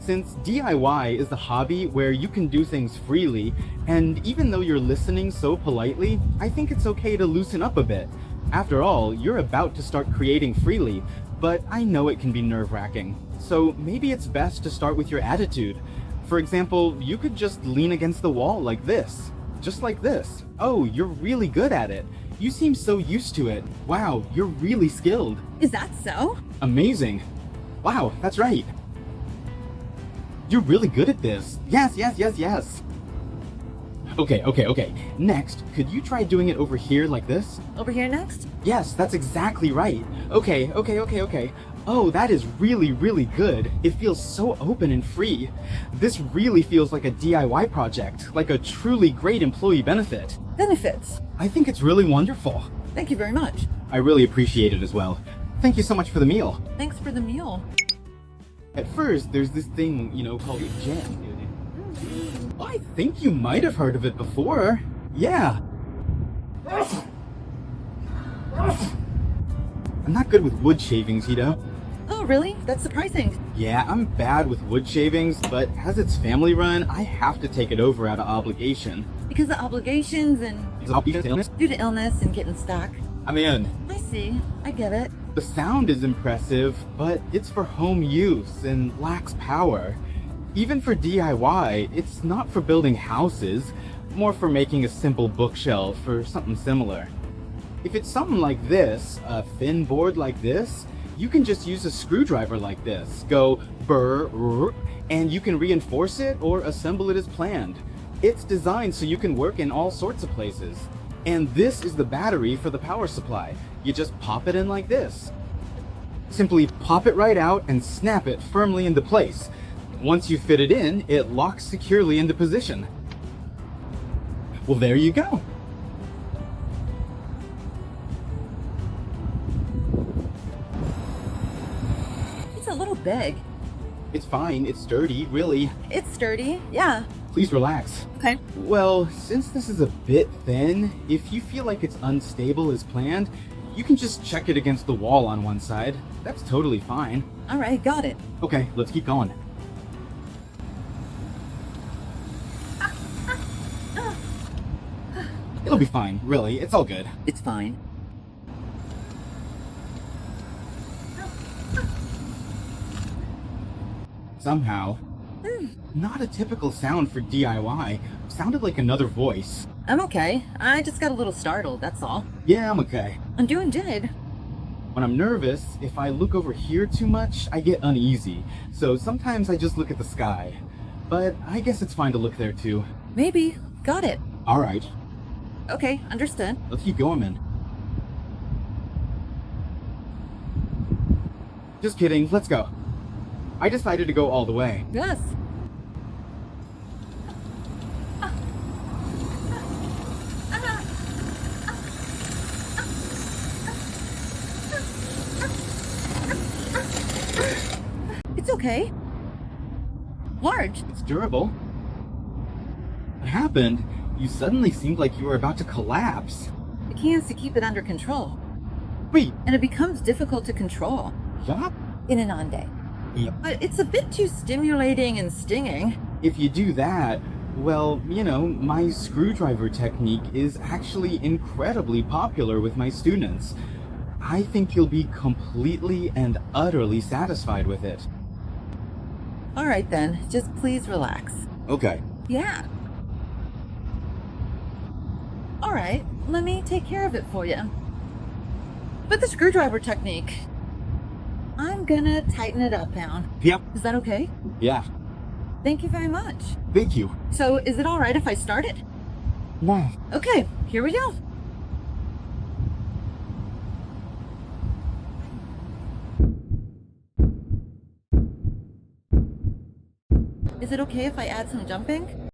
Since DIY is the hobby where you can do things freely, and even though you're listening so politely, I think it's okay to loosen up a bit. After all, you're about to start creating freely, but I know it can be nerve-wracking. So maybe it's best to start with your attitude. For example, you could just lean against the wall like this. Just like this. Oh, you're really good at it. You seem so used to it. Wow, you're really skilled. Is that so? Amazing. Wow, that's right. You're really good at this. Yes, yes, yes, yes. Okay. Next, could you try doing it over here like this? Over here next? Yes, that's exactly right. Okay. Oh, that is really, really good. It feels so open and free. This really feels like a DIY project, like a truly great employee benefit. Benefits. I think it's really wonderful. Thank you very much. I really appreciate it as well. Thank you so much for the meal. Thanks for the meal. At first, there's this thing, called jam. I think you might have heard of it before. Yeah. I'm not good with wood shavings, Oh, really? That's surprising. Yeah, I'm bad with wood shavings, but as it's family run, I have to take it over out of obligation. Because of obligations and Illness? due to illness and getting stuck. I'm in. I see. I get it. The sound is impressive, but it's for home use and lacks power. Even for DIY, it's not for building houses, more for making a simple bookshelf or something similar. If it's something like this, a thin board like this, you can just use a screwdriver like this. Go brrr, and you can reinforce it or assemble it as planned. It's designed so you can work in all sorts of places. And this is the battery for the power supply. You just pop it in like this. Simply pop it right out and snap it firmly into place. Once you fit it in, it locks securely into position. Well, there you go. It's a little big. It's fine, it's sturdy, really. It's sturdy. Yeah. Please relax. Okay. Well, since this is a bit thin, if you feel like it's unstable as planned, you can just check it against the wall on one side. That's totally fine. All right. Got it. Okay, let's keep going. It'll be fine, really. It's all good. It's fine. Somehow. Not a typical sound for DIY. Sounded like another voice. I'm okay. I just got a little startled, that's all. Yeah, I'm okay. I'm doing good. When I'm nervous, if I look over here too much, I get uneasy. So sometimes I just look at the sky. But I guess it's fine to look there too. Maybe. Got it. All right, Okay. Understood. let's keep going, man. Just kidding, let's go. I decided to go all the way. Yes. It's okay. Large. It's durable. What happened? You suddenly seemed like you were about to collapse. The key is to keep it under control. Wait, And it becomes difficult to control yeah? in an on day. Yep. But it's a bit too stimulating and stinging. If you do that, well, my screwdriver technique is actually incredibly popular with my students. I think you'll be completely and utterly satisfied with it. All right then, just please relax. Okay. Yeah. All right, let me take care of it for you. With the screwdriver technique, I'm gonna tighten it up down. Yep. Is that okay? Yeah. Thank you very much. Thank you. So, is it all right if I start it? No. Okay, here we go. Is it okay if I add some jumping?